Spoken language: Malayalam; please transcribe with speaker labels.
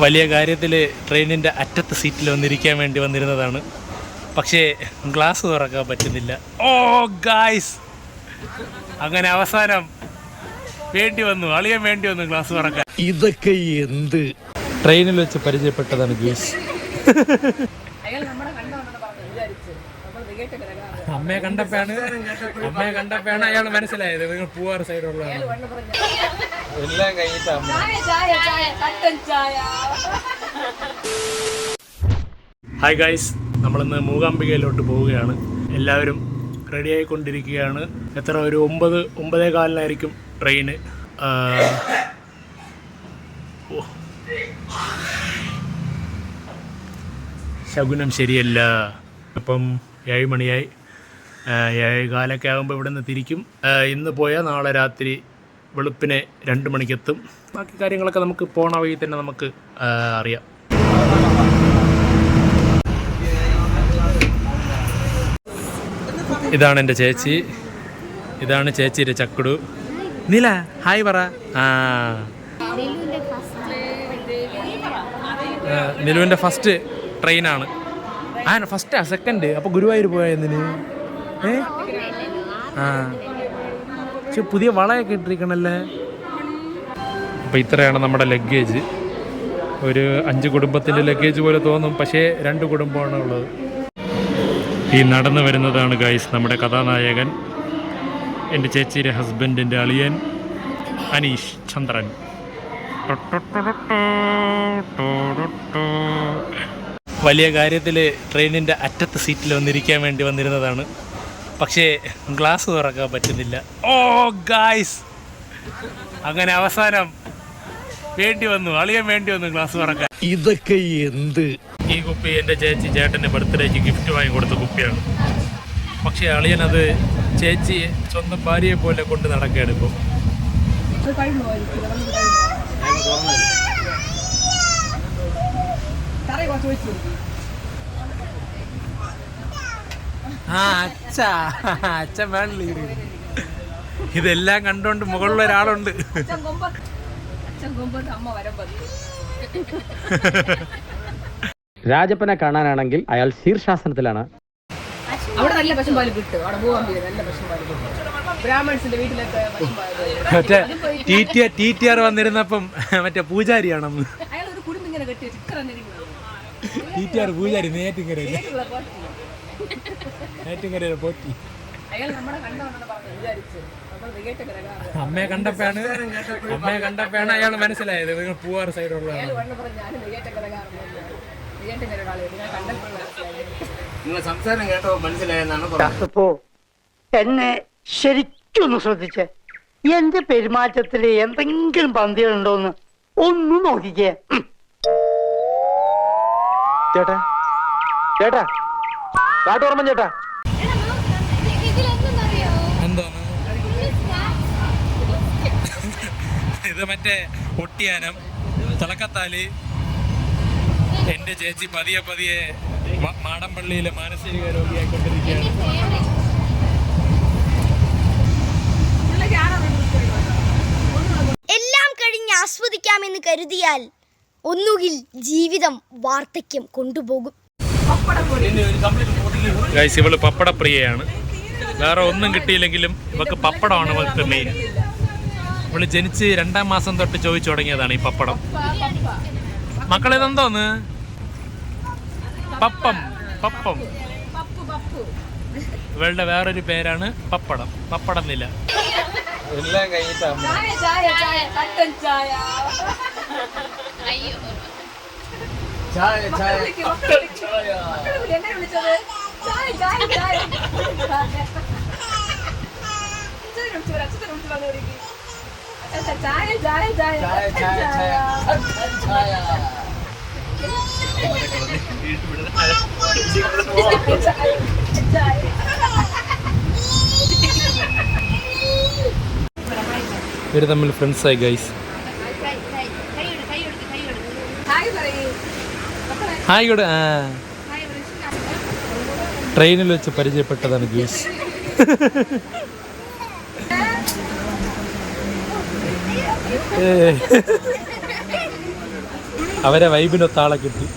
Speaker 1: വലിയ കാര്യത്തിൽ ട്രെയിനിൻ്റെ അറ്റത്ത് സീറ്റിൽ വന്നിരിക്കാൻ വേണ്ടി വന്നിരുന്നതാണ്. പക്ഷേ ഗ്ലാസ് തുറക്കാൻ പറ്റുന്നില്ല. ഓ ഗായ്സ്, അങ്ങനെ അവസാനം വേണ്ടി വന്നു, അളിയാൻ വേണ്ടി വന്നു ഗ്ലാസ് തുറക്കാൻ.
Speaker 2: ഇതൊക്കെ എന്ത്?
Speaker 1: ട്രെയിനിൽ വെച്ച് പരിചയപ്പെട്ടതാണ് ഗേസ്. അമ്മയെ കണ്ടപ്പോഴാണ് അയാൾ മനസ്സിലായത് നിങ്ങൾ പൂവാറ് സൈഡുള്ളതാണ്. എല്ലാം കഴിഞ്ഞിട്ട് ഹായ് ഗൈസ്, നമ്മളിന്ന് മൂകാംബികയിലോട്ട് പോവുകയാണ്. എല്ലാവരും റെഡി ആയിക്കൊണ്ടിരിക്കുകയാണ്. എത്ര ഒരു 9-9:15 ട്രെയിന്. ശകുനം ശരിയല്ല. അപ്പം 7 മണിയായി. 7:15 ആകുമ്പോൾ ഇവിടെ നിന്ന് തിരിക്കും. ഇന്ന് പോയാൽ നാളെ രാത്രി വെളുപ്പിനെ 2 മണിക്കെത്തും. ബാക്കി കാര്യങ്ങളൊക്കെ നമുക്ക് പോണ വഴി തന്നെ നമുക്ക് അറിയാം. ഇതാണ് എൻ്റെ ചേച്ചി, ഇതാണ് ചേച്ചിയുടെ ചക്കുടു. നീല ഹായ് പറ. നിലുവിൻ്റെ ഫസ്റ്റ് ട്രെയിനാണ്. ഫസ്റ്റാ സെക്കൻഡ്? അപ്പോൾ ഗുരുവായൂർ പോയതിന് പക്ഷെ പുതിയ വളയൊക്കെ ഇട്ടിരിക്കണല്ലേ. അപ്പോൾ ഇത്രയാണ് നമ്മുടെ ലഗേജ്. ഒരു 5 കുടുംബത്തിൻ്റെ ലഗേജ് പോലെ തോന്നും, പക്ഷേ 2 കുടുംബമാണ് ഉള്ളത്. ഈ നടന്നു വരുന്നതാണ് ഗൈസ് നമ്മുടെ കഥാനായകൻ, എൻ്റെ ചേച്ചിയുടെ ഹസ്ബൻഡിൻ്റെ അളിയൻ അനീഷ് ചന്ദ്രൻ. വലിയ കാര്യത്തിൽ ട്രെയിനിൻ്റെ അറ്റത്ത് സീറ്റിൽ വന്നിരിക്കാൻ വേണ്ടി വന്നിരുന്നതാണ്. പക്ഷേ ഗ്ലാസ് തുറക്കാൻ പറ്റുന്നില്ല. ഓ ഗായ്സ്, അങ്ങനെ അവസാനം വേണ്ടി വന്നു, അളിയാൻ വേണ്ടി വന്നു ഗ്ലാസ് തുറക്കാൻ.
Speaker 2: ഇതൊക്കെ എന്ത്?
Speaker 1: ഈ കുപ്പി എൻ്റെ ചേട്ടൻ്റെ ബർത്ത്ഡേക്ക് ഗിഫ്റ്റ് വാങ്ങി കൊടുത്ത കുപ്പിയാണ്. പക്ഷേ അളിയനത് ചേച്ചി സ്വന്തം ഭാര്യയെ പോലെ കൊണ്ട് നടക്കുകയാണ് ഇപ്പോൾ. അച്ഛൻ വേണ്ട. ഇതെല്ലാം കണ്ടോണ്ട് മുകളിൽ ഒരാളുണ്ട്.
Speaker 3: രാജപ്പനെ കാണാനാണെങ്കിൽ അയാൾ ശീർഷാസനത്തിലാണ്.
Speaker 4: അവിടെ നല്ല പശുപാല് കിട്ടും. അവിടെ മൂകാംബിക നല്ല പശുപാല് കിട്ടും. ബ്രാഹ്മൺസിന്റെ വീട്ടിലൊക്കെ
Speaker 1: മറ്റേ TTR വന്നിരുന്നപ്പം മറ്റേ പൂജാരിയാണെന്ന്.
Speaker 4: അയാൾ ഒരു കുടുംബം ഇങ്ങനെ കെട്ടി
Speaker 1: TTR പൂജാരി നേറ്റിങ്കരയിലെ പോറ്റി.
Speaker 4: അയാൾ നമ്മളെ കണ്ടോണ്ടെന്ന് പറഞ്ഞു വിചാരിച്ചു.
Speaker 1: അമ്മയെ കണ്ടപ്പോഴാണ് അയാൾ മനസ്സിലായത് നിങ്ങൾ പൂവാറ് സൈഡുള്ളതാണ്.
Speaker 2: സംസാരം കേട്ടോ മനസ്സിലായെന്നാണ്.
Speaker 5: എന്നെ ശരിക്കൊന്ന് ശ്രദ്ധിച്ചേ. എന്റെ പെരുമാറ്റത്തില് എന്തെങ്കിലും പന്തികളുണ്ടോന്ന് ഒന്ന് നോക്കിക്കേ.
Speaker 3: ചേട്ടാ ചേട്ടാ കാട്ടോർമ്മൻ ചേട്ടാ,
Speaker 1: എന്താണ് ഇത്? മറ്റേ ഒട്ടിയാനം തലക്കത്താലി. എൻ്റെ ചേച്ചി പതിയെ മാടമ്പള്ളിയിലെ മാനസിക രോഗിയായിക്കൊണ്ടിരിക്കുകയാണ്.
Speaker 6: എല്ലാം കഴിഞ്ഞ് ആസ്വദിക്കാമെന്ന് കരുതിയാൽ ഒന്നുകിൽ ജീവിതം വാർദ്ധക്യം കൊണ്ടുപോകും.
Speaker 1: ഗൈസ്, ഇവള് പപ്പടപ്രിയയാണ്. വേറെ ഒന്നും കിട്ടിയില്ലെങ്കിലും ഇവക്ക് പപ്പടമാണ് ഇവൾക്ക് മെയിൻ. ഇവള് ജനിച്ച് 2-ാം മാസം തൊട്ട് ചോദിച്ചു തുടങ്ങിയതാണ് ഈ പപ്പടം. മക്കളെതെന്തോന്ന്? പപ്പം. ഇവളുടെ വേറൊരു പേരാണ് പപ്പടം. പപ്പടം നില. എല്ലാം കഴിഞ്ഞിട്ട് ഇവര് തമ്മിൽ ഫ്രണ്ട്സായി ഗൈസ്. ഹായ് കൂടെ. ട്രെയിനിൽ വെച്ച് പരിചയപ്പെട്ടതാണ് ഗൈസ്. അവരെ വൈബിനൊത്താളെ കിട്ടി.